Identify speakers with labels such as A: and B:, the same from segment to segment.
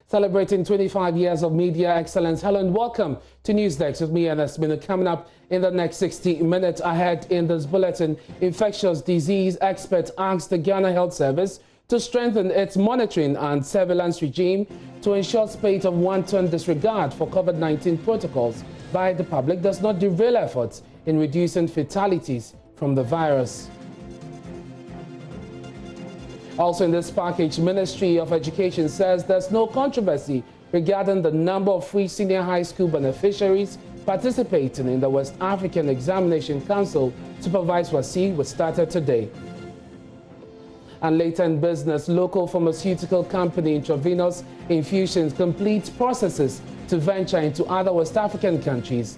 A: Celebrating 25 years of media excellence. Hello and welcome to Newsdesk with me, Ernest Minu. Coming up in the next 60 minutes ahead in this bulletin, infectious disease experts asked the Ghana Health Service to strengthen its monitoring and surveillance regime to ensure spate of wanton disregard for COVID-19 protocols by the public does not derail efforts in reducing fatalities from the virus. Also in this package, Ministry of Education says there's no controversy regarding the number of free senior high school beneficiaries participating in the West African Examination Council Supervised Wasi, which started today. And later in business, local pharmaceutical company Intravenous Infusions completes processes to venture into other West African countries.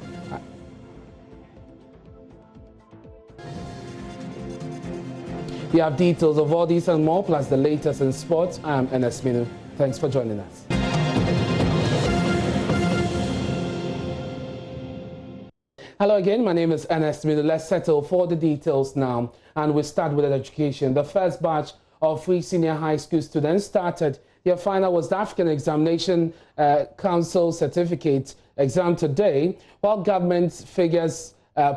A: We have details of all these and more, plus the latest in sports. I'm Ernest Minu. Thanks for joining us. Hello again, my name is Ernest Minu. Let's settle for the details now. And we start with education. The first batch of free senior high school students started their final West African Examination Council certificate exam today, while government figures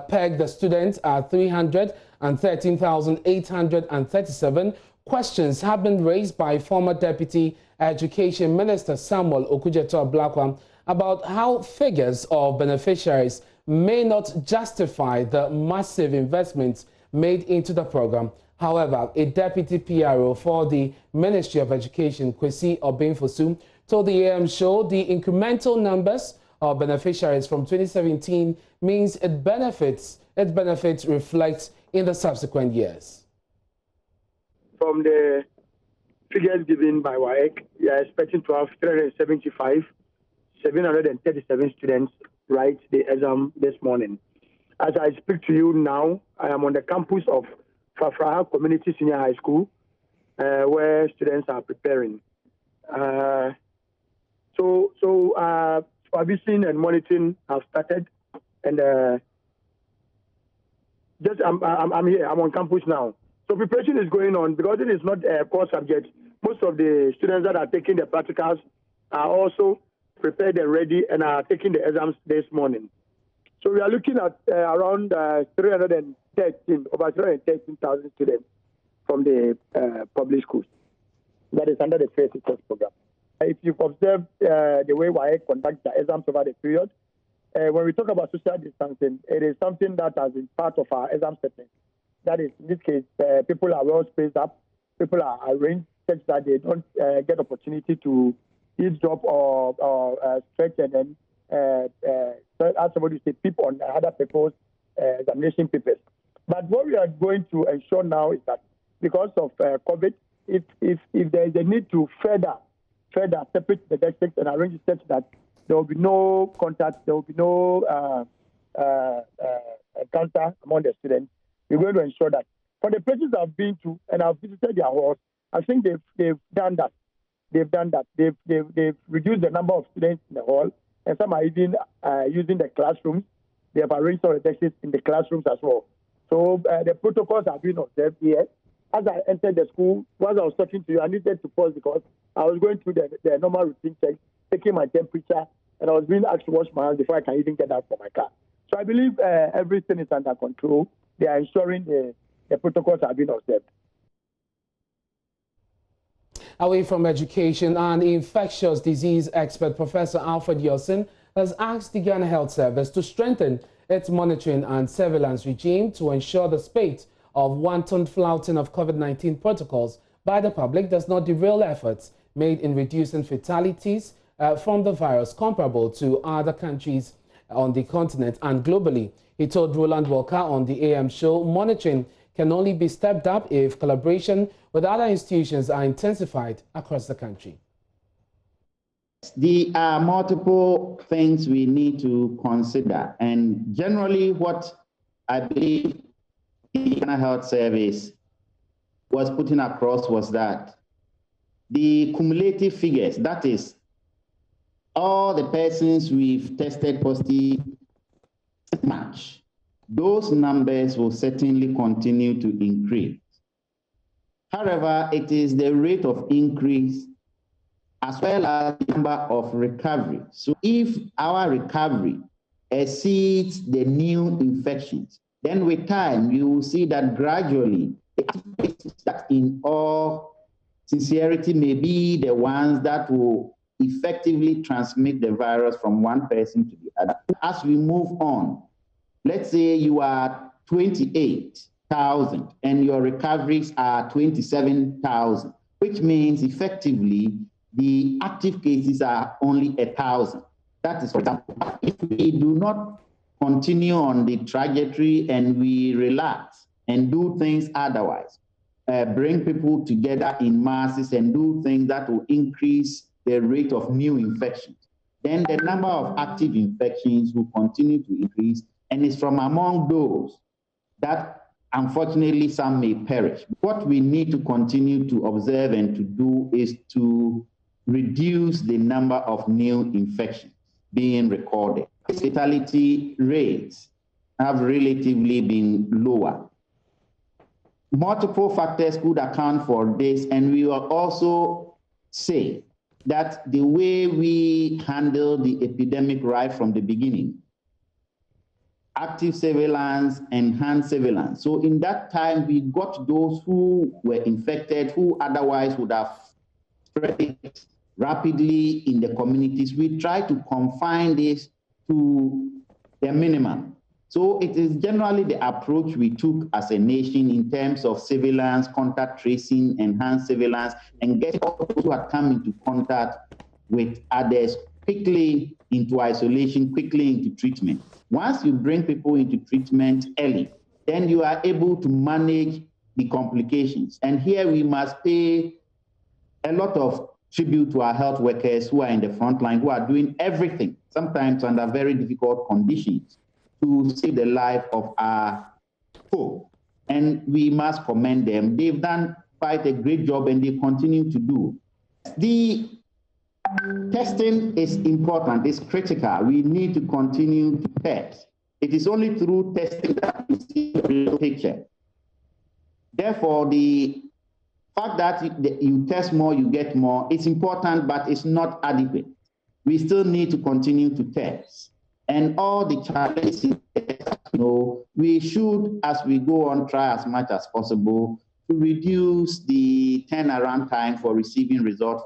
A: peg the students at 313,837. Questions have been raised by former Deputy Education Minister Samuel Okudzeto-Ablakwa about how figures of beneficiaries may not justify the massive investments made into the program. However, a deputy PRO for the Ministry of Education, Kwesi Obinfosu, told the AM show the incremental numbers of beneficiaries from 2017 means its benefits reflect in the subsequent years.
B: From the figures given by WAEC, we are expecting to have 737 students write the exam this morning. As I speak to you now, I am on the campus of Fafraha Community Senior High School, where students are preparing. Supervision and monitoring have started, and I'm here. I'm on campus now. So preparation is going on because it is not a core subject. Most of the students that are taking the practicals are also prepared and ready and are taking the exams this morning. So we are looking at around over 313,000 students from the public schools. That is under the Phase Test program. If you've observed the way WAEC conducts the exams over the period, when we talk about social distancing, it is something that has been part of our exam setting. That is, in this case, people are well spaced up, people are arranged such that they don't get opportunity to eavesdrop or stretch and then, as somebody say, peep on other people's examination papers. But what we are going to ensure now is that because of COVID, if there is a need to further separate the districts and arrange it such that there will be no contact, there will be no encounter among the students, we're going to ensure that. For the places I've been to and I've visited their halls, I think they've done that. They've reduced the number of students in the hall, and some are even using the classrooms. They have arranged all the desks in the classrooms as well. So the protocols are being observed here. As I entered the school, while I was talking to you, I needed to pause because I was going through the normal routine checks, taking my temperature, and I was being asked to wash my hands before I can even get out from my car. So I believe everything is under control. They are ensuring the protocols are being observed.
A: Away from education, an infectious disease expert, Professor Alfred Yosin, has asked the Ghana Health Service to strengthen its monitoring and surveillance regime to ensure the spate of wanton flouting of COVID-19 protocols by the public does not derail efforts made in reducing fatalities from the virus comparable to other countries on the continent and globally. He told Roland Walker on the AM show monitoring can only be stepped up if collaboration with other institutions are intensified across the country.
C: There are multiple things we need to consider, and generally what I believe the Ghana Health Service was putting across was that the cumulative figures, that is, all the persons we've tested positive match, those numbers will certainly continue to increase. However, it is the rate of increase as well as the number of recovery. So if our recovery exceeds the new infections, then with time, you will see that gradually, the cases that in all sincerity may be the ones that will effectively transmit the virus from one person to the other. As we move on, let's say you are 28,000 and your recoveries are 27,000, which means effectively the active cases are only 1,000. That is, for example, if we do not continue on the trajectory and we relax and do things otherwise, bring people together in masses and do things that will increase the rate of new infections, then the number of active infections will continue to increase, and it's from among those that unfortunately some may perish. What we need to continue to observe and to do is to reduce the number of new infections being recorded. Fatality rates have relatively been lower. Multiple factors could account for this, and we will also say that the way we handle the epidemic right from the beginning, active surveillance, enhanced surveillance. So in that time, we got those who were infected, who otherwise would have spread it rapidly in the communities. We try to confine this to the minimum. So it is generally the approach we took as a nation in terms of surveillance, contact tracing, enhanced surveillance, and get all those who had come into contact with others quickly into isolation, quickly into treatment. Once you bring people into treatment early, then you are able to manage the complications. And here we must pay a lot of tribute to our health workers who are in the front line, who are doing everything, sometimes under very difficult conditions, to save the life of our folk. And we must commend them. They've done quite a great job and they continue to do. The testing is important, it's critical. We need to continue to test. It is only through testing that we see the real picture. Therefore, the fact that you test more, you get more, it's important, but it's not adequate. We still need to continue to test. And all the challenges, we should, as we go on, try as much as possible to reduce the turnaround time for receiving results.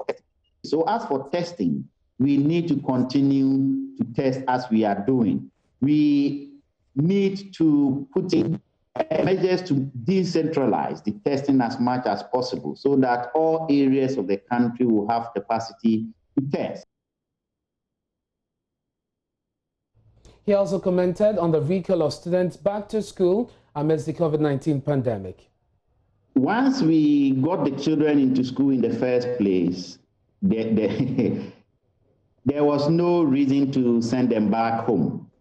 C: So as for testing, we need to continue to test as we are doing. We need to put in measures to decentralize the testing as much as possible so that all areas of the country will have capacity to test.
A: He also commented on the recall of students back to school amidst the COVID-19 pandemic.
C: Once we got the children into school in the first place, there was no reason to send them back home,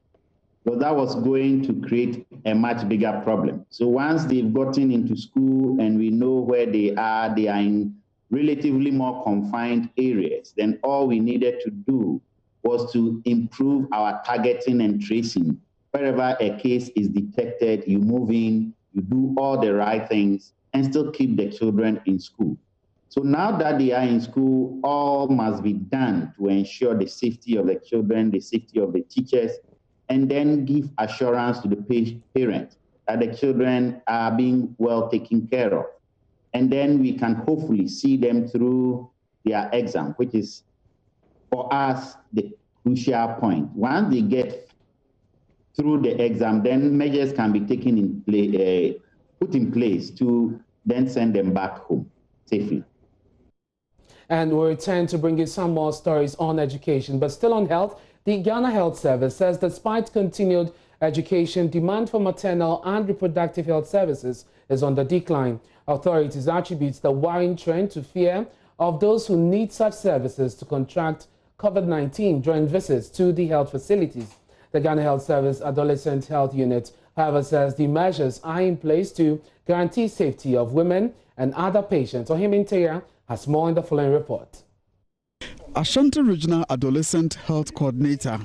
C: because that was going to create a much bigger problem. So once they've gotten into school and we know where they are in relatively more confined areas, then all we needed to do was to improve our targeting and tracing. Wherever a case is detected, you move in, you do all the right things, and still keep the children in school. So now that they are in school, all must be done to ensure the safety of the children, the safety of the teachers, and then give assurance to the parents that the children are being well taken care of. And then we can hopefully see them through their exam, which is, for us, the crucial point. Once they get through the exam, then measures can be taken in put in place to then send them back home safely.
A: And we'll return to bring you some more stories on education, but still on health. The Ghana Health Service says despite continued education, demand for maternal and reproductive health services is on the decline. Authorities attribute the worrying trend to fear of those who need such services to contract COVID-19 during visits to the health facilities. The Ghana Health Service Adolescent Health Unit, however, says the measures are in place to guarantee safety of women and other patients. Ohiminteya has more in the following report.
D: Ashanti Regional Adolescent Health Coordinator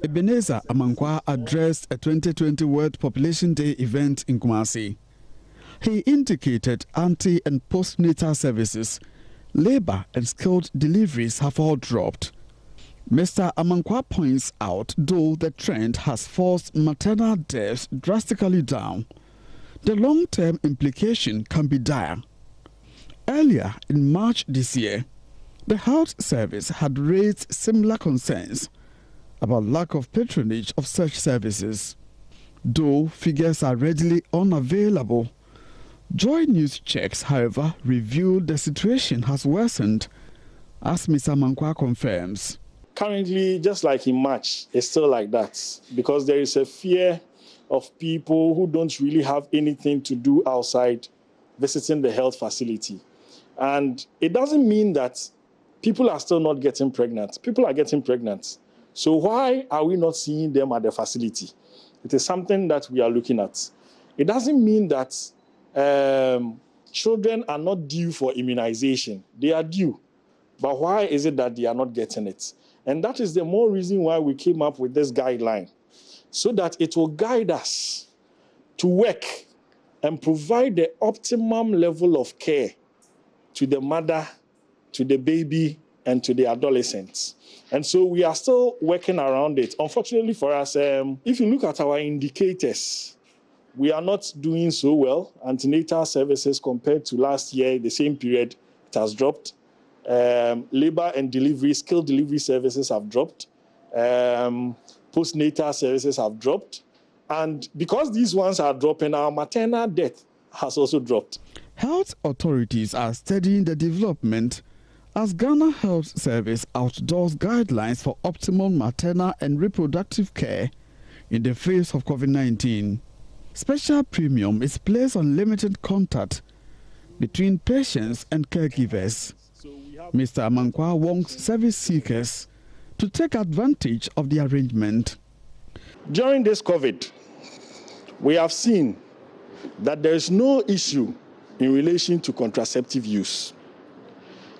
D: Ebenezer Amankwa addressed a 2020 World Population Day event in Kumasi. He indicated anti- and postnatal services labor and skilled deliveries have all dropped. Mr. Amankwa points out, though the trend has forced maternal deaths drastically down, the long-term implication can be dire. Earlier in March this year, the Health Service had raised similar concerns about lack of patronage of such services. Though figures are readily unavailable, JoyNews checks, however, revealed the situation has worsened, as Mr. Amankwa confirms.
E: Currently, just like in March, it's still like that because there is a fear of people who don't really have anything to do outside visiting the health facility. And it doesn't mean that people are still not getting pregnant. People are getting pregnant. So why are we not seeing them at the facility? It is something that we are looking at. It doesn't mean that children are not due for immunization. They are due. But why is it that they are not getting it? And that is the more reason why we came up with this guideline, so that it will guide us to work and provide the optimum level of care to the mother, to the baby, and to the adolescents. And so we are still working around it. Unfortunately for us, if you look at our indicators, we are not doing so well. Antenatal services compared to last year, the same period, it has dropped. Labor and delivery, skilled delivery services have dropped. Postnatal services have dropped. And because these ones are dropping, our maternal death has also dropped.
D: Health authorities are studying the development as Ghana Health Service outdoors guidelines for optimal maternal and reproductive care in the face of COVID-19. Special premium is placed on limited contact between patients and caregivers. Mr. Amankwa wants service seekers to take advantage of the arrangement.
E: During this COVID, we have seen that there is no issue in relation to contraceptive use.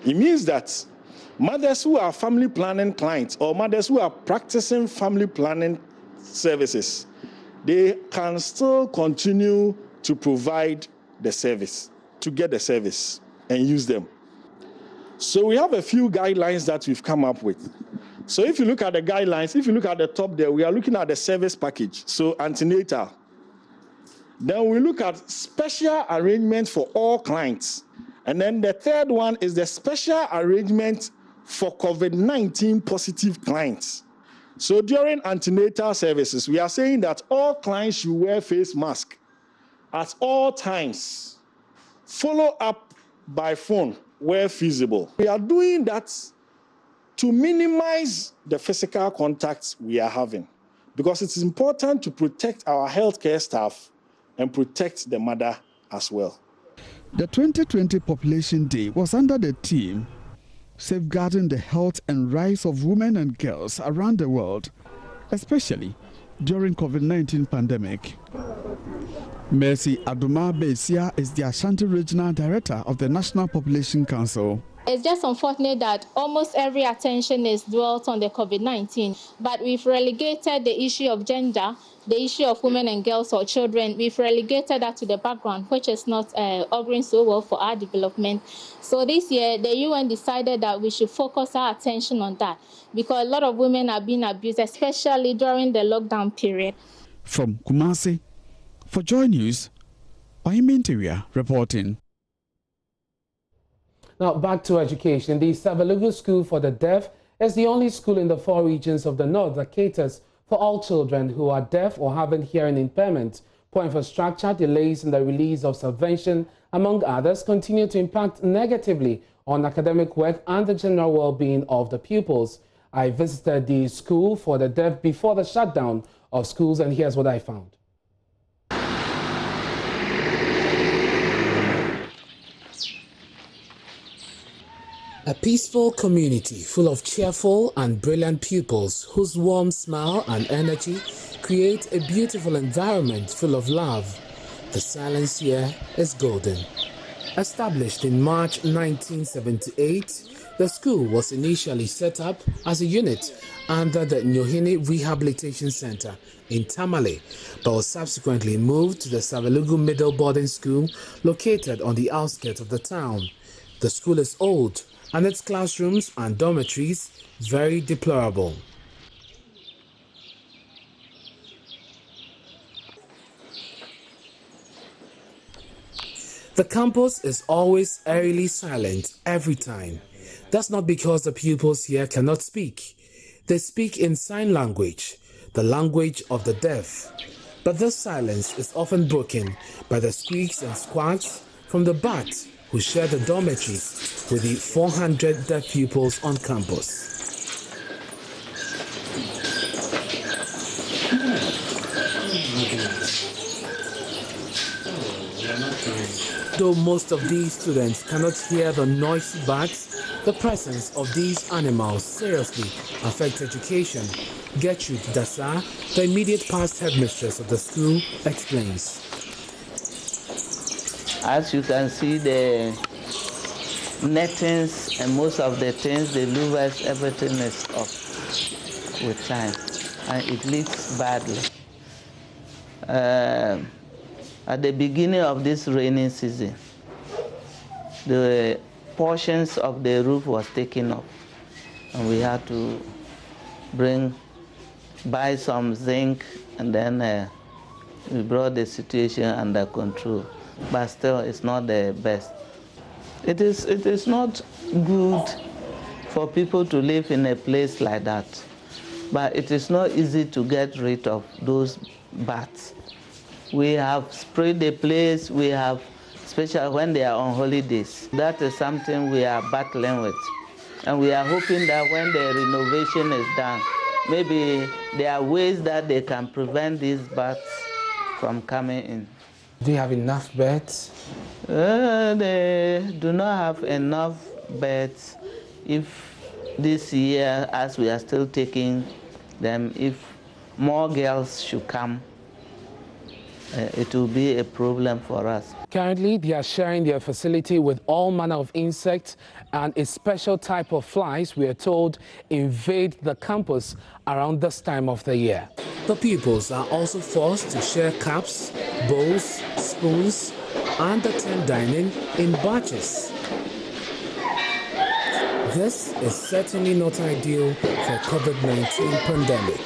E: It means that mothers who are family planning clients or mothers who are practicing family planning services, they can still continue to provide the service, to get the service and use them. So we have a few guidelines that we've come up with. So if you look at the guidelines, if you look at the top there, we are looking at the service package. So antenatal. Then we look at special arrangements for all clients. And then the third one is the special arrangement for COVID-19 positive clients. So during antenatal services, we are saying that all clients should wear face mask at all times. Follow up by phone where feasible. We are doing that to minimize the physical contacts we are having, because it's important to protect our healthcare staff and protect the mother as well.
D: The 2020 Population Day was under the theme Safeguarding the Health and Rights of Women and Girls Around the World, especially during COVID-19 pandemic. Mercy Aduma Besia is the Ashanti Regional Director of the National Population Council.
F: It's just unfortunate that almost every attention is dwelt on the COVID-19, but we've relegated the issue of gender, the issue of women and girls or children, we've relegated that to the background, which is not auguring so well for our development. So this year, the UN decided that we should focus our attention on that, because a lot of women are being abused, especially during the lockdown period.
D: From Kumasi, for JoyNews, Mamie Methodist reporting.
A: Now back to education. The Savelugu School for the Deaf is the only school in the 4 regions of the north that caters for all children who are deaf or having hearing impairment. Poor infrastructure, delays in the release of subvention, among others, continue to impact negatively on academic work and the general well-being of the pupils. I visited the school for the deaf before the shutdown of schools, and here's what I found. A peaceful community full of cheerful and brilliant pupils whose warm smile and energy create a beautiful environment full of love. The silence here is golden. Established in March 1978, the school was initially set up as a unit under the Nyohine Rehabilitation Center in Tamale, but was subsequently moved to the Savelugu Middle Boarding School located on the outskirts of the town. The school is old and its classrooms and dormitories very deplorable. The campus is always eerily silent every time. That's not because the pupils here cannot speak. They speak in sign language, the language of the deaf. But this silence is often broken by the squeaks and squawks from the bats who share the dormitories with the 400 deaf pupils on campus. Though most of these students cannot hear the noisy bats, the presence of these animals seriously affects education. Gertrude Dasa, the immediate past headmistress of the school, explains.
G: As you can see, the nettings and most of the things, the louvers, everything is off with time, and it leaks badly. At the beginning of this rainy season, the portions of the roof was taken off, and we had to buy some zinc, and then we brought the situation under control. But still, it's not the best. It is not good for people to live in a place like that, but it is not easy to get rid of those bats. We have sprayed the place, we have, especially when they are on holidays. That is something we are battling with. And we are hoping that when the renovation is done, maybe there are ways that they can prevent these bats from coming in.
A: Do you have enough beds?
G: They do not have enough beds. If this year, as we are still taking them, if more girls should come, it will be a problem for us.
A: Currently, they are sharing their facility with all manner of insects and a special type of flies, we are told, invade the campus around this time of the year. The pupils are also forced to share cups, bowls, spoons, and attend dining in batches. This is certainly not ideal for COVID-19 pandemic.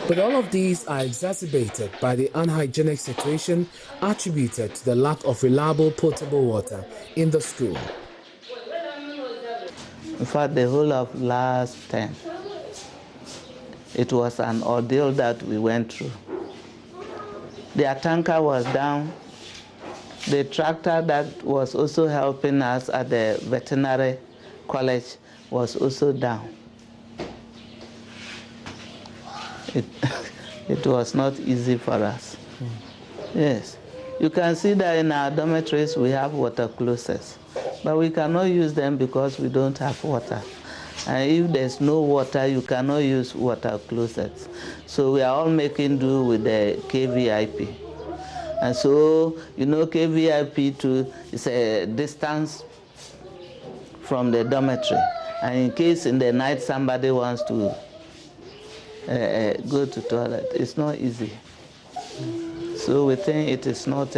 A: But all of these are exacerbated by the unhygienic situation attributed to the lack of reliable potable water in the school.
G: In fact, the whole of last term, it was an ordeal that we went through. Their tanker was down. The tractor that was also helping us at the veterinary college was also down. It was not easy for us. Yes. You can see that in our dormitories we have water closets, but we cannot use them because we don't have water. And if there's no water, you cannot use water closets. So we are all making do with the KVIP. And so, you know, KVIP too is a distance from the dormitory. And in case in the night somebody wants to go to toilet, it's not easy. So we think it is not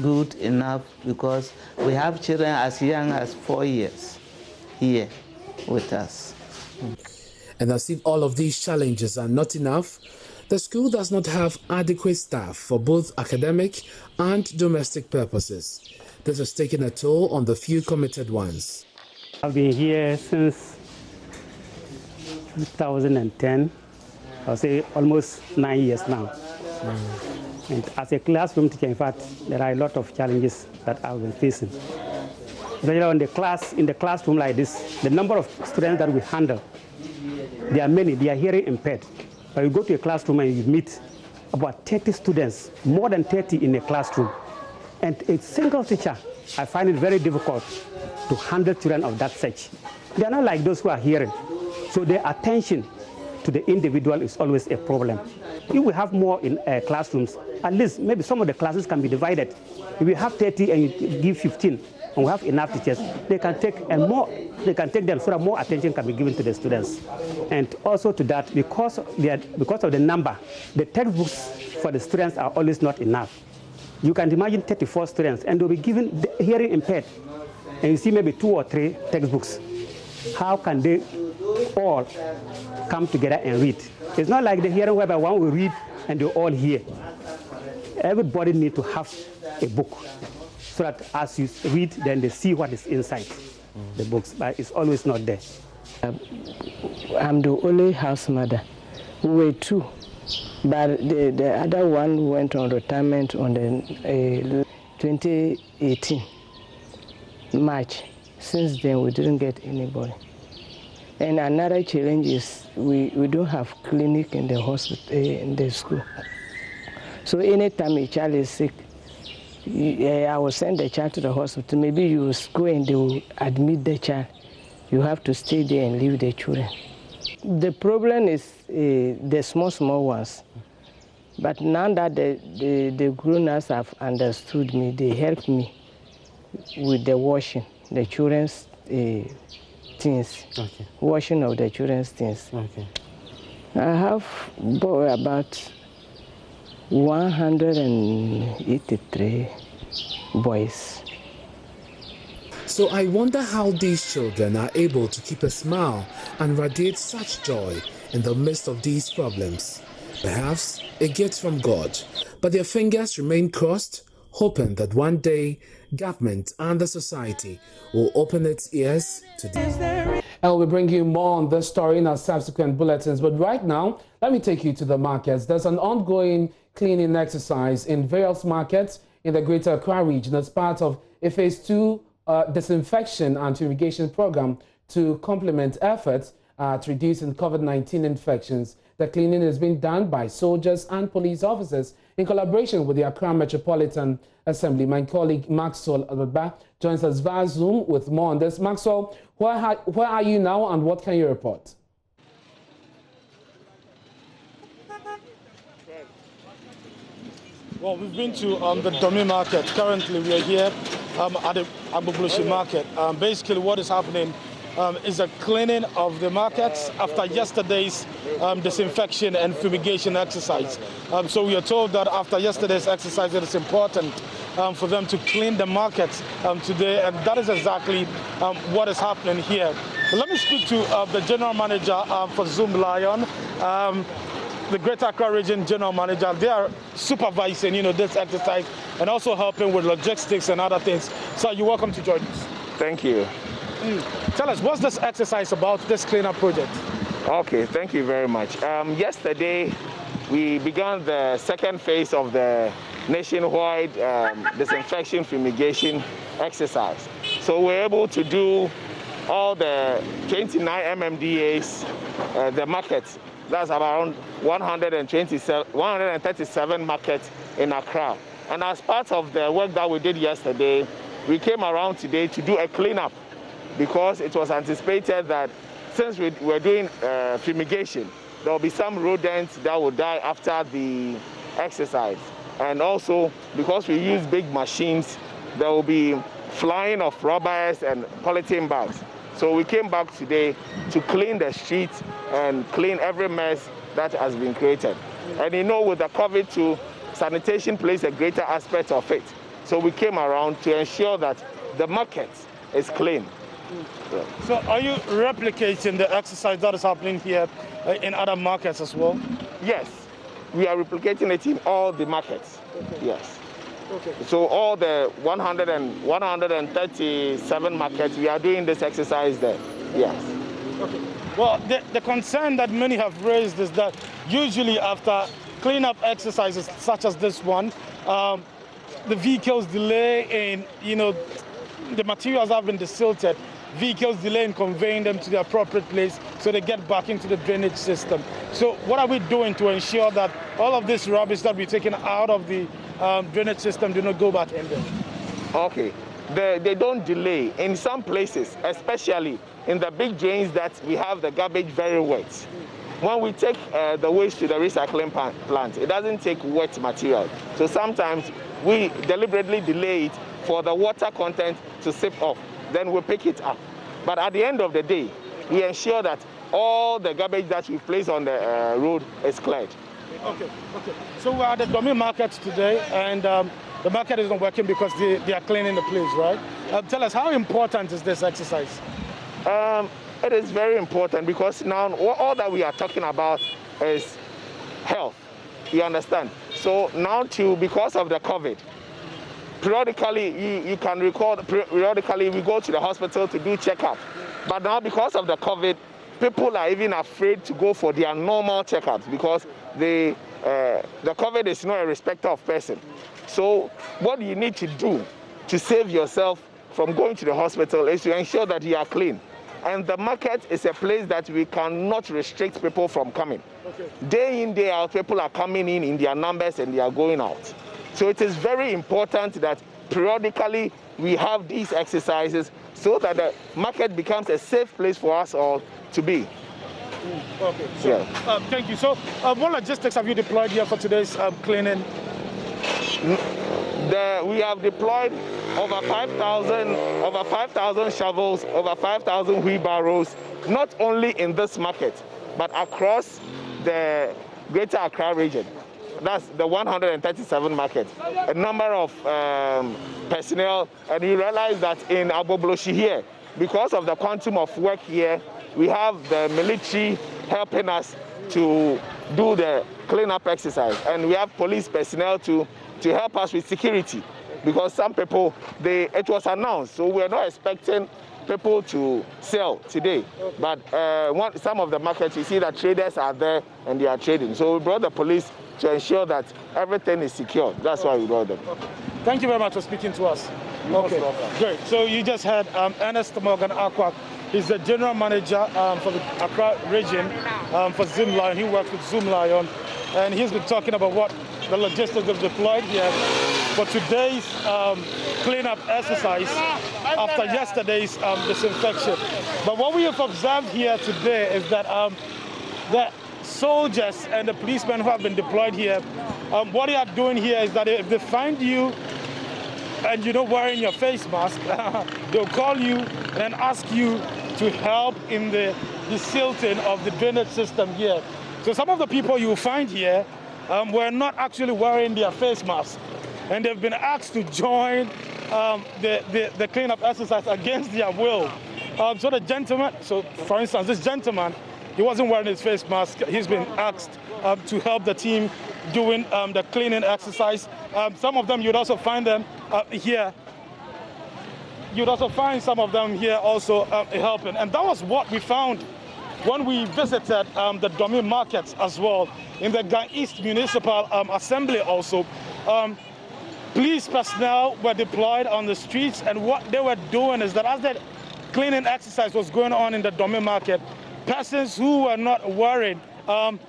G: good enough because we have children as young as 4 years here with us.
A: And as if all of these challenges are not enough, the school does not have adequate staff for both academic and domestic purposes. This has taken a toll on the few committed ones.
H: I've been here since 2010, I'll say almost 9 years now. And as a classroom teacher, in fact, there are a lot of challenges that I've been facing. In the classroom like this, the number of students that we handle, there are many, they are hearing impaired. But you go to a classroom and you meet about 30 students, more than 30 in a classroom. And a single teacher, I find it very difficult to handle children of that such. They are not like those who are hearing. So their attention to the individual is always a problem. If we have more in classrooms, at least maybe some of the classes can be divided. If we have 30 and you give 15, and we have enough teachers, they can take them so that more attention can be given to the students. And also to that, because of the number, the textbooks for the students are always not enough. You can imagine 34 students, and they'll be given hearing impaired. and you see maybe 2 or 3 textbooks. How can they all come together and read? It's not like the hearing whereby one will read and they all hear. Everybody needs to have a book so that as you read, then they see what is inside the books, but it's always not there.
I: I'm the only house mother. We were 2, but the other one went on retirement on the 2018 March. Since then, we didn't get anybody. And another challenge is we don't have clinic in the hospital, in the school. So anytime a child is sick, I will send the child to the hospital. Maybe you will go and they will admit the child. You have to stay there and leave the children. The problem is the small ones. But now that the grown-ups have understood me, they help me with the washing, the children's things, washing of the children's things. I have about 183 boys.
A: So I wonder how these children are able to keep a smile and radiate such joy in the midst of these problems. Perhaps a gift from God, but their fingers remain crossed, hoping that one day government and the society will open its ears to this. And we'll bring you more on this story in our subsequent bulletins. But right now, let me take you to the markets. There's an ongoing cleaning exercise in various markets in the Greater Accra region as part of a Phase 2 disinfection and irrigation program to complement efforts at reducing COVID-19 infections. The cleaning is being done by soldiers and police officers in collaboration with the Accra Metropolitan Assembly. My colleague Maxwell Alba joins us via Zoom with more on this. Maxwell, where are you now and what can you report?
E: Well, we've been to the Domi market. Currently, we are here at the Agbogboshi market. Basically, what is happening is a cleaning of the markets after yesterday's disinfection and fumigation exercise. So we are told that after yesterday's exercise, it is important for them to clean the markets today, and that is exactly what is happening here. But let me speak to the general manager for Zoom Lion. The Greater Accra Region General Manager. They are supervising, this exercise and also helping with logistics and other things. So you're welcome to join us.
J: Thank you.
E: Tell us, what's this exercise about, this cleanup project?
J: Okay, thank you very much. Yesterday, we began the second phase of the nationwide disinfection fumigation exercise. So we're able to do all the 29 MMDAs, the markets. That's around 137 markets in Accra. And as part of the work that we did yesterday, we came around today to do a cleanup because it was anticipated that since we were doing fumigation, there will be some rodents that will die after the exercise. And also, because we use big machines, there will be flying of rubbers and polythene bags. So we came back today to clean the streets and clean every mess that has been created. And with the COVID too, sanitation plays a greater aspect of it. So we came around to ensure that the market is clean. Yeah.
E: So are you replicating the exercise that is happening here in other markets as well?
J: Yes, we are replicating it in all the markets. Okay. Yes.
E: Okay.
J: So all the 137 markets, we are doing this exercise there. Yes.
E: Okay. Well, the concern that many have raised is that usually after cleanup exercises such as this one, the vehicles delay in, the materials have been desilted. Vehicles delay in conveying them to the appropriate place so they get back into the drainage system. So what are we doing to ensure that all of this rubbish that we're taking out of the drainage system do not go back in there?
J: Okay. They don't delay. In some places, especially in the big drains that we have the garbage very wet. When we take the waste to the recycling plant, it doesn't take wet material. So sometimes we deliberately delay it for the water content to seep off. Then we pick it up. But at the end of the day, we ensure that all the garbage that we place on the road is cleared.
E: Okay. So we're at the Domi market today, and the
K: the market is not working because they are cleaning the place, right? Tell us, how important is this exercise?
J: It is very important because now all that we are talking about is health. You understand? So now because of the COVID, periodically, you can recall, periodically we go to the hospital to do checkup. But now because of the COVID, people are even afraid to go for their normal checkups because the COVID is not a respecter of person. So what you need to do to save yourself from going to the hospital is to ensure that you are clean. And the market is a place that we cannot restrict people from coming. Okay. Day in, day out, people are coming in their numbers and they are going out. So it is very important that periodically we have these exercises so that the market becomes a safe place for us all to be.
K: Okay, so, yeah. Thank you. So what logistics have you deployed here for today's cleaning?
J: We have deployed over 5,000 shovels, over 5,000 wheelbarrows, not only in this market, but across the Greater Accra region. That's the 137 market. A number of personnel, and you realize that in Abobloshi here, because of the quantum of work here, we have the military helping us to do the cleanup exercise, and we have police personnel to help us with security, because some people, it was announced, so we're not expecting people to sell today. But some of the markets, you see that traders are there and they are trading. So we brought the police to ensure that everything is secure. That's why we brought them.
K: Thank you very much for speaking to us. Okay, great. So you just heard Ernest Morgan Aquak. He's the general manager for the Accra region for Zoom Lion. He works with Zoom Lion, and he's been talking about what the logistics have deployed here for today's cleanup exercise after yesterday's disinfection. But what we have observed here today is that the soldiers and the policemen who have been deployed here, what they are doing here is that if they find you and you're not wearing your face mask, they'll call you and ask you to help in the silting of the drainage system here. So some of the people you find here were not actually wearing their face masks, and they've been asked to join the cleanup exercise against their will. So the gentleman, so for instance, this gentleman, he wasn't wearing his face mask. He's been asked to help the team doing the cleaning exercise. Some of them, you'd also find them here. You'd also find some of them here also helping. And that was what we found when we visited the Domin markets as well, in the Gang East Municipal Assembly also. Police personnel were deployed on the streets, and what they were doing is that as the cleaning exercise was going on in the Domin market, persons who were not wearing the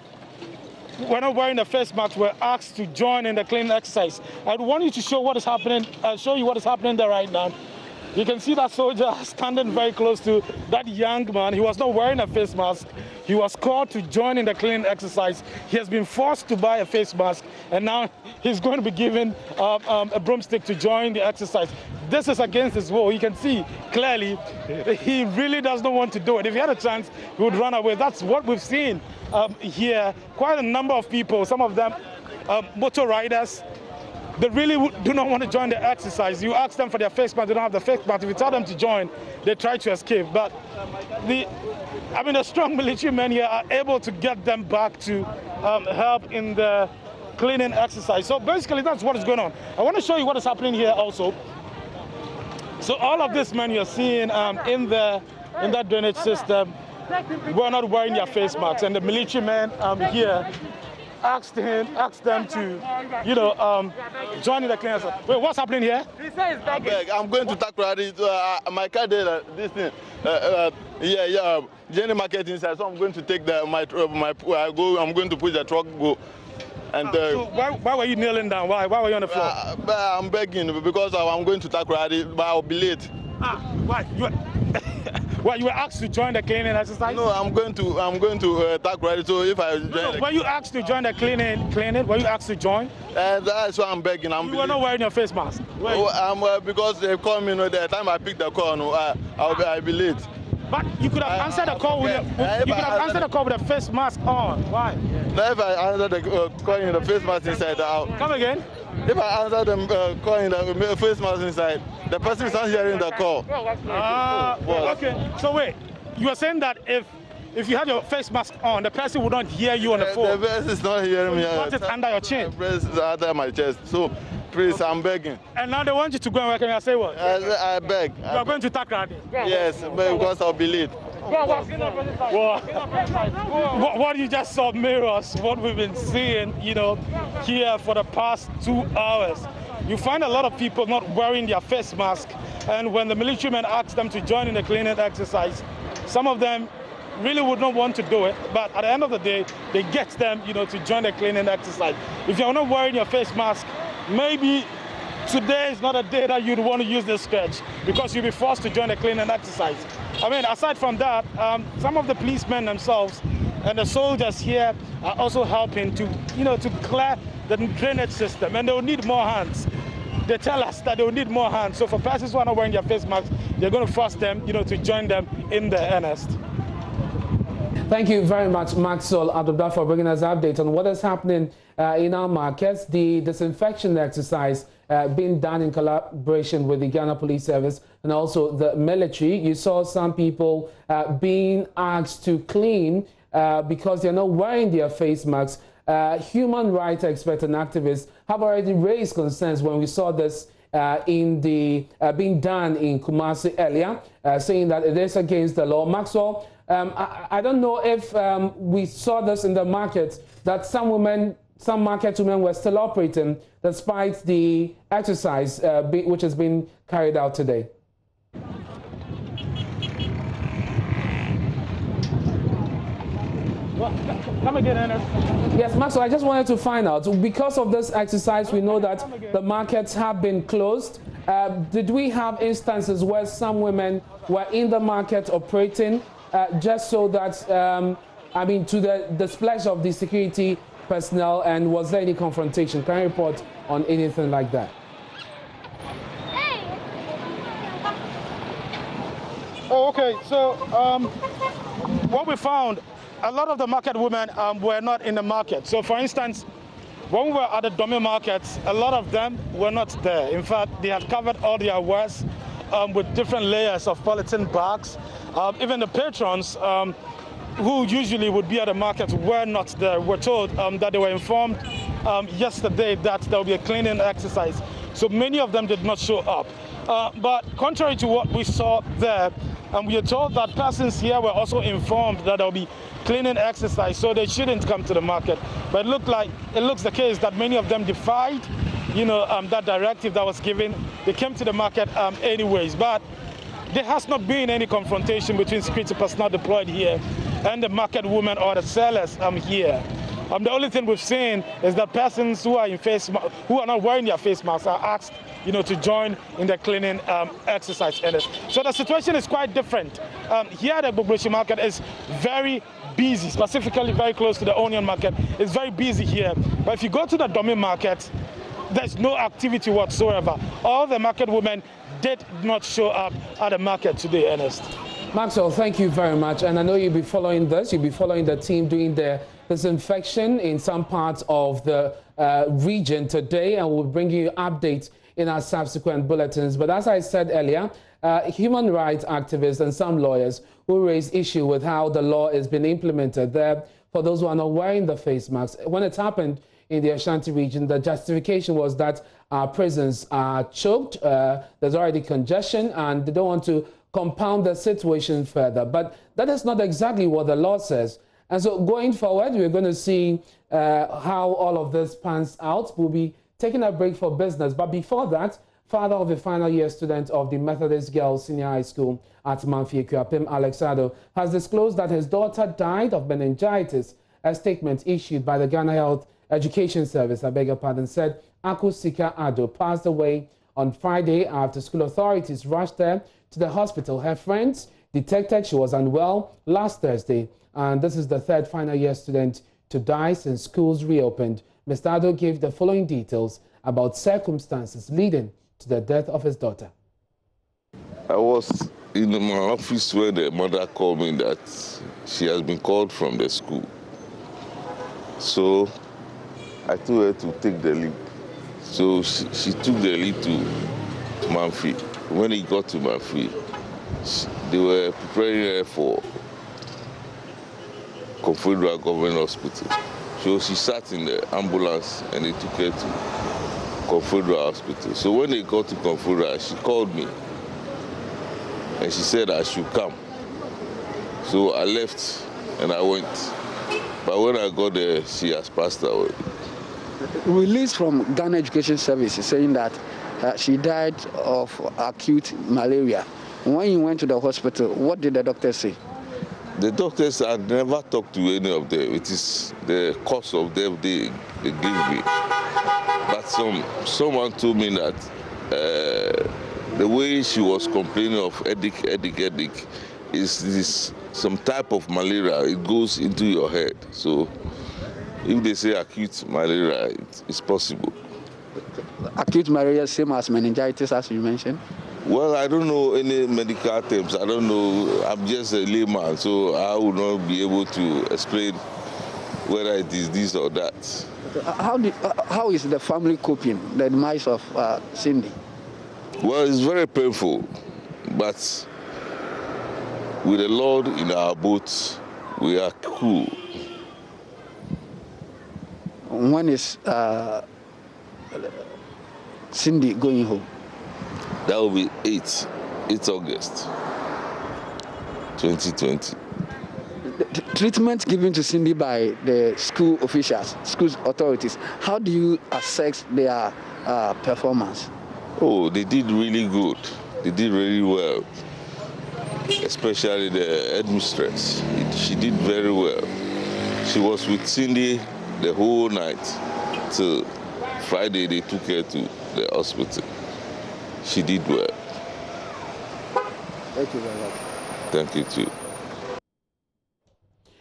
K: face mask were asked to join in the cleaning exercise. I want you to show what is happening. Show you what is happening there right now. You can see that soldier standing very close to that young man. He was not wearing a face mask. He was called to join in the cleaning exercise. He has been forced to buy a face mask, and now he's going to be given a broomstick to join the exercise. This is against his will. You can see clearly he really does not want to do it. If he had a chance, he would run away. That's what we've seen here. Quite a number of people, some of them motor riders, they really do not want to join the exercise. You ask them for their face mask, they don't have the face mask. If you tell them to join, they try to escape. But the strong military men here are able to get them back to help in the cleaning exercise. So basically, that's what is going on. I want to show you what is happening here also. So all of these men you're seeing in that drainage system were not wearing their face masks, and the military men here asked them to, join in the cleaning exercise. Wait, what's happening here?
L: I'm going to Takrady. My car did this thing. Jenny market inside, so I'm going to take I'm going to push the truck go. And
K: so why were you kneeling down? Why were you on the floor?
L: I'm begging because I'm going to Takrady, but I'll be late.
K: Why? Well, you were asked to join the cleaning exercise?
L: No, I'm going to Takrady. So if I join,
K: were you asked to join the cleaning? Were you asked to join?
L: That's why I'm begging.
K: You were not wearing your face mask.
L: Because they call me. The time I pick the call, I'll be late.
K: But you could have answered the call with a face mask on. Why?
L: If I answer the call in the face mask inside,
K: Come again?
L: If I answer them call in the face mask inside, the person is not hearing the call.
K: Okay. So wait, you are saying that if you had your face mask on, the person would not hear you on the phone?
L: The person is not hearing me.
K: Put it under your chin.
L: Press under my chest. So, please, I'm begging.
K: And now they want you to go and work, and I say what?
L: I beg.
K: You are going to Takrady?
L: Yes, because I'll be late.
K: What you just saw mirrors what we've been seeing, here for the past 2 hours. You find a lot of people not wearing their face mask, and when the militarymen ask them to join in the cleaning exercise, some of them really would not want to do it, but at the end of the day, they get them, to join the cleaning exercise. If you're not wearing your face mask, maybe today is not a day that you'd want to use this stretch because you'll be forced to join the cleaning exercise. I mean, aside from that, some of the policemen themselves and the soldiers here are also helping to, to clear the drainage system, and they'll need more hands. They tell us that they'll need more hands. So for persons who are not wearing their face masks, they're going to force them, to join them in the earnest.
A: Thank you very much, Maxwell Adobda, for bringing us an update on what is happening in our markets. The disinfection exercise being done in collaboration with the Ghana Police Service and also the military. You saw some people being asked to clean because they're not wearing their face masks. Human rights experts and activists have already raised concerns when we saw this being done in Kumasi earlier, saying that it is against the law. Maxwell, I don't know if we saw this in the market, that some market women were still operating despite the exercise which has been carried out today.
K: Come again, Ernest.
A: Yes, Maxwell, I just wanted to find out, because of this exercise, we know that the markets have been closed. Did we have instances where some women were in the market operating just so that, to the displeasure of the security personnel, and was there any confrontation? Can you report on anything like that?
K: Oh, okay. So what we found, a lot of the market women were not in the market. So for instance, when we were at the dummy markets, a lot of them were not there. In fact, they had covered all their wares with different layers of polythene bags. Even the patrons who usually would be at the market were not there. We're told that they were informed yesterday that there will be a cleaning exercise. So many of them did not show up. But contrary to what we saw there, we are told that persons here were also informed that there will be cleaning exercise, so they shouldn't come to the market. But it looks the case that many of them defied, that directive that was given. They came to the market anyways. But there has not been any confrontation between security personnel deployed here and the market women or the sellers here. The only thing we've seen is that persons who are not wearing their face masks are asked, to join in the cleaning exercise. So the situation is quite different. Here at the Gbogboeshi market is very busy, specifically very close to the onion market. It's very busy here. But if you go to the dummy market, there's no activity whatsoever. All the market women did not show up at the market today, Ernest.
A: Maxwell, thank you very much. And I know you'll be following this. You'll be following the team doing the disinfection in some parts of the region today, and we'll bring you updates in our subsequent bulletins. But as I said earlier, human rights activists and some lawyers who raise issue with how the law is being implemented there for those who are not wearing the face masks. When it happened in the Ashanti region, the justification was that our prisons are choked, there's already congestion, and they don't want to compound the situation further. But that is not exactly what the law says. And so going forward, we're going to see how all of this pans out. We'll be taking a break for business. But before that, father of a final year student of the Methodist Girls Senior High School at Manfie-Kuapim, Alexado, has disclosed that his daughter died of meningitis. A statement issued by the Ghana Health Education Service, said Aku Sika Ado passed away on Friday after school authorities rushed her to the hospital. Her friends detected she was unwell last Thursday, and this is the third final year student to die since schools reopened. Mr. Ado gave the following details about circumstances leading to the death of his daughter.
M: I was in my office where the mother called me that she has been called from the school. So I told her to take the leave. So she took the lead to Manfi. When he got to Manfi, they were preparing her for Confederal Government Hospital. So she sat in the ambulance and they took her to Confederal Hospital. So when they got to Confederal, she called me and she said I should come. So I left and I went. But when I got there, she has passed away.
N: Release from Ghana Education Service is saying that she died of acute malaria. When you went to the hospital, what did the doctor say?
M: The doctors had never talked to any of them. It is the cause of death they gave me. But someone told me that the way she was complaining of headache, is this some type of malaria. It goes into your head. So if they say acute malaria, it's possible.
N: Acute malaria, same as meningitis, as you mentioned?
M: Well, I don't know any medical terms. I don't know. I'm just a layman, so I will not be able to explain whether it is this or that.
N: How is the family coping, the demise of Cindy?
M: Well, it's very painful, but with the Lord in our boat, we are cool.
N: When is Cindy going home?
M: That will be 8 August 2020.
N: The treatment given to Cindy by the school officials, school authorities, how do you assess their performance?
M: Oh, they did really good. They did really well, especially the headmistress. She did very well. She was with Cindy the whole night till Friday. They took her to the hospital. She did well.
N: Thank you very much.
M: Thank you too.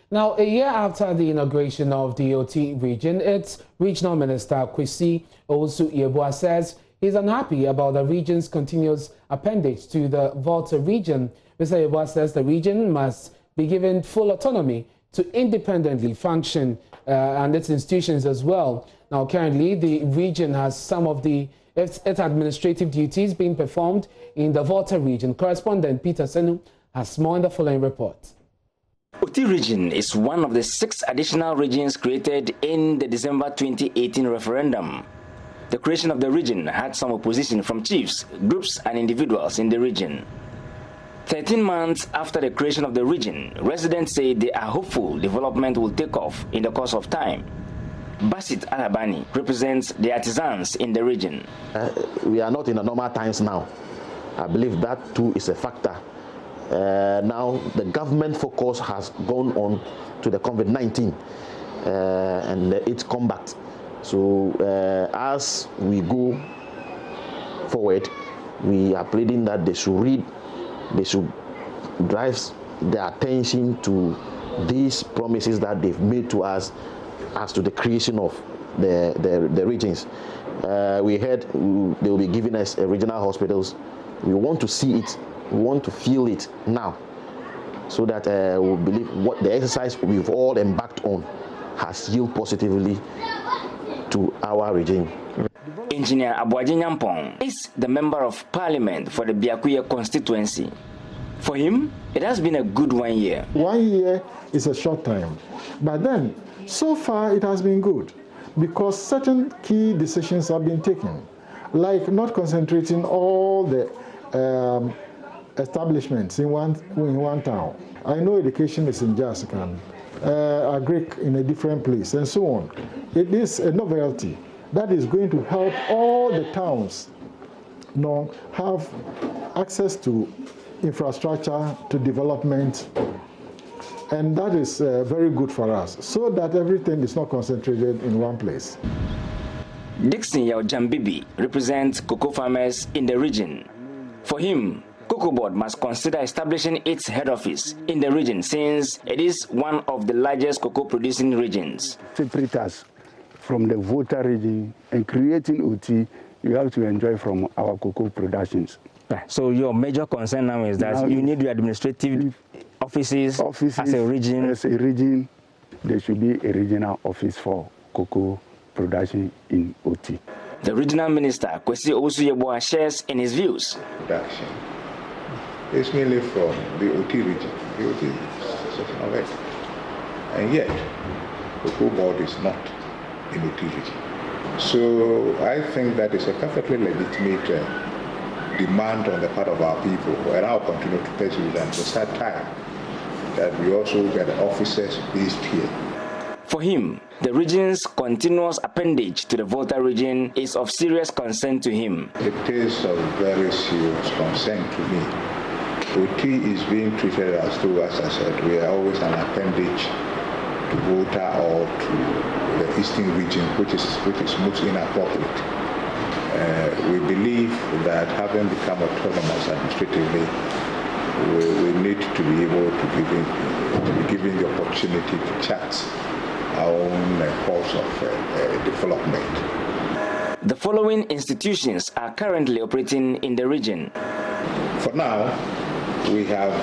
A: Now, a year after the inauguration of the OTI region, its regional minister, Kwesi Owusu-Yeboah, says he's unhappy about the region's continuous appendage to the Volta region. Mr. Yeboah says the region must be given full autonomy to independently function and its institutions as well. Now, currently, the region has some of its administrative duties being performed in the Volta region. Correspondent Peter Senu has more in the following report.
O: OTI region is one of the 6 additional regions created in the December 2018 referendum. The creation of the region had some opposition from chiefs, groups and individuals in the region. 13 months after the creation of the region, residents say they are hopeful development will take off in the course of time. Basit Alabani represents the artisans in the region.
P: We are not in the normal times now. I believe that too is a factor. Now the government focus has gone on to the COVID-19 and its combat. So as we go forward, we are pleading that they should drive their attention to these promises that they've made to us as to the creation of the regions. We heard they will be giving us regional hospitals. We want to see it, we want to feel it now, so that we believe what the exercise we've all embarked on has yielded positively to our regime.
O: Engineer Abuaji Nyampong is the Member of Parliament for the Biakuye constituency. For him, it has been a good 1 year.
Q: 1 year is a short time, but then so far it has been good because certain key decisions have been taken, like not concentrating all the establishments in one town. I know education is in Jasikan, Agric in a different place, and so on. It is a novelty that is going to help all the towns have access to infrastructure, to development, and that is very good for us, so that everything is not concentrated in one place.
O: Dixon Yao Jambibi represents cocoa farmers in the region. For him, Cocoa Board must consider establishing its head office in the region since it is one of the largest cocoa producing regions.
R: Separate us from the Volta region and creating OT, you have to enjoy from our cocoa productions.
O: So your major concern now is that now you need your administrative offices as a region.
R: As a region, there should be a regional office for cocoa production in OT.
O: The regional minister, Kwesi Owusu-Yeboah, shares in his views.
S: Production is mainly from the OT region. The OT section of it. And yet, the Cocoa Board is not in the OT region. So I think that is a perfectly legitimate demand on the part of our people, and I'll continue to pursue that. It's that time that we also get officers based here.
O: For him, the region's continuous appendage to the Volta region is of serious concern to him.
S: It is of very serious concern to me. OT is being treated as though, as I said, we are always an appendage to Volta or to the eastern region, which is most inappropriate. We believe that having become autonomous administratively, we need to be able to be given the opportunity to chart our own course of development.
O: The following institutions are currently operating in the region.
S: For now, we have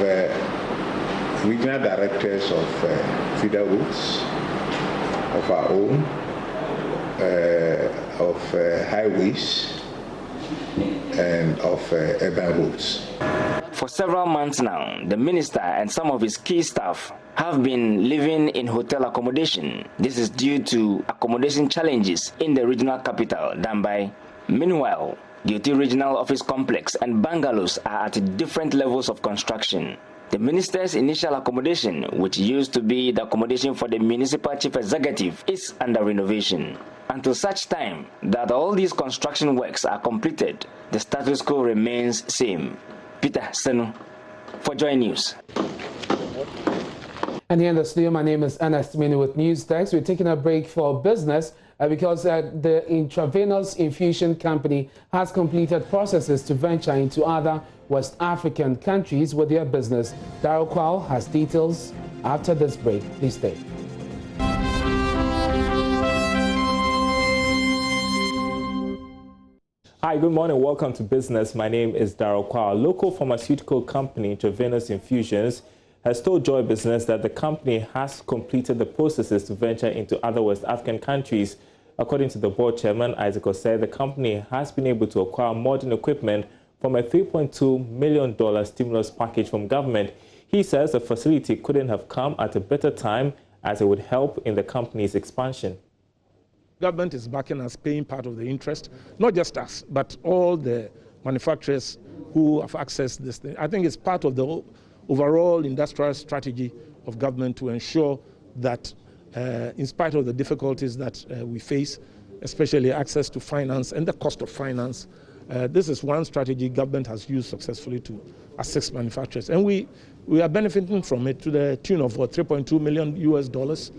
S: regional directors of feeder roads, of our own, of highways, and of urban roads.
O: For several months now, the minister and some of his key staff have been living in hotel accommodation. This is due to accommodation challenges in the regional capital, Dambai. Meanwhile, the OT Regional Office Complex and bungalows are at different levels of construction. The minister's initial accommodation, which used to be the accommodation for the municipal chief executive, is under renovation. Until such time that all these construction works are completed, the status quo remains same. Peter Senu for JoyNews.
A: And here in the studio, my name is Ernest Mini with News Text. We're taking a break for business because the intravenous infusion company has completed processes to venture into other West African countries with their business. Daryl Kwao has details after this break. Please stay.
T: Hi, good morning. Welcome to Business. My name is Daryl Kwao. A local pharmaceutical company, Intravenous Infusions, has told Joy Business that the company has completed the processes to venture into other West African countries. According to the board chairman, Isaac Osei, the company has been able to acquire modern equipment from a $3.2 million stimulus package from government. He says the facility couldn't have come at a better time as it would help in the company's expansion.
K: Government is backing us, paying part of the interest, not just us, but all the manufacturers who have accessed this thing. I think it's part of the overall industrial strategy of government to ensure that in spite of the difficulties that we face, especially access to finance and the cost of finance, this is one strategy government has used successfully to assist manufacturers. And we are benefiting from it to the tune of $3.2 million US.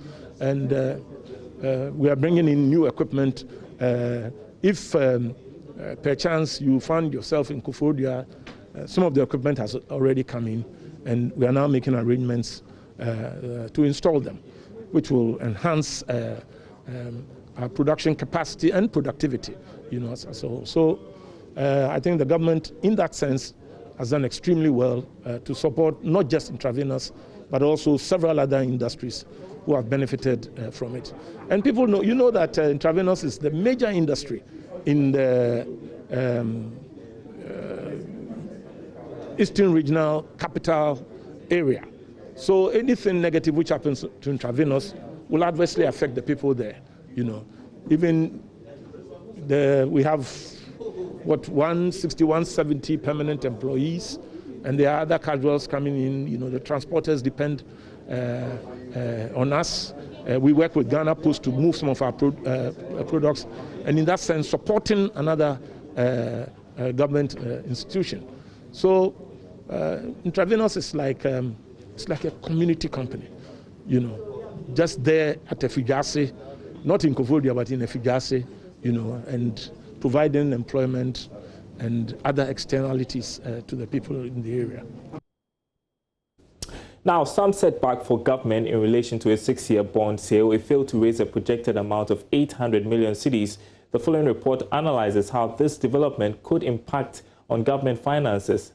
K: And we are bringing in new equipment. If perchance you find yourself in Kufuor, some of the equipment has already come in, and we are now making arrangements to install them, which will enhance our production capacity and productivity. So I think the government, in that sense, has done extremely well to support not just intravenous, but also several other industries who have benefited from it. And people know, that intravenous is the major industry in the Eastern Regional Capital area. So anything negative which happens to intravenous will adversely affect the people there. Even we have 160, 170 permanent employees, and there are other casuals coming in. The transporters depend on us. We work with Ghana Post to move some of our products, and in that sense, supporting another government institution. So intravenous is like a community company, just there at Effigiase, not in Kofodia, but in Effigiase, and providing employment and other externalities to the people in the area.
T: Now, some setback for government in relation to a 6-year bond sale. It failed to raise a projected amount of 800 million cedis. The following report analyzes how this development could impact on government finances.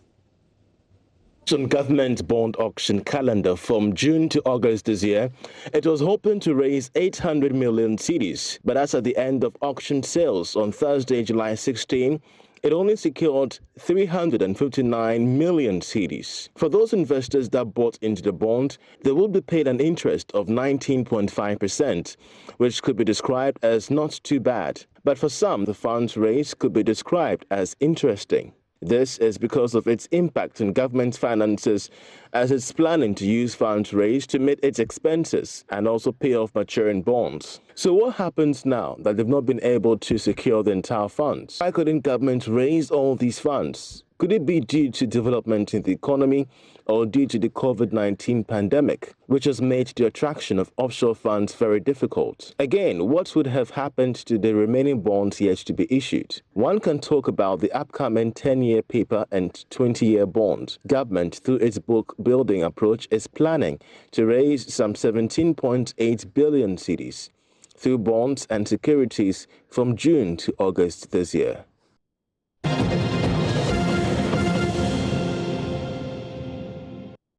U: on government bond auction calendar from June to August this year, it was hoping to raise 800 million cedis, but as at the end of auction sales on Thursday, July 16, it only secured 359 million cedis. For those investors that bought into the bond, they will be paid an interest of 19.5%, which could be described as not too bad. But for some, the funds raised could be described as interesting. This is because of its impact on government finances, as it's planning to use funds raised to meet its expenses and also pay off maturing bonds. So what happens now that they've not been able to secure the entire funds? Why couldn't government raise all these funds? Could it be due to development in the economy or due to the COVID-19 pandemic, which has made the attraction of offshore funds very difficult? Again, what would have happened to the remaining bonds yet to be issued? One can talk about the upcoming 10-year paper and 20-year bond. Government, through its book building approach, is planning to raise some 17.8 billion cedis through bonds and securities from June to August this year.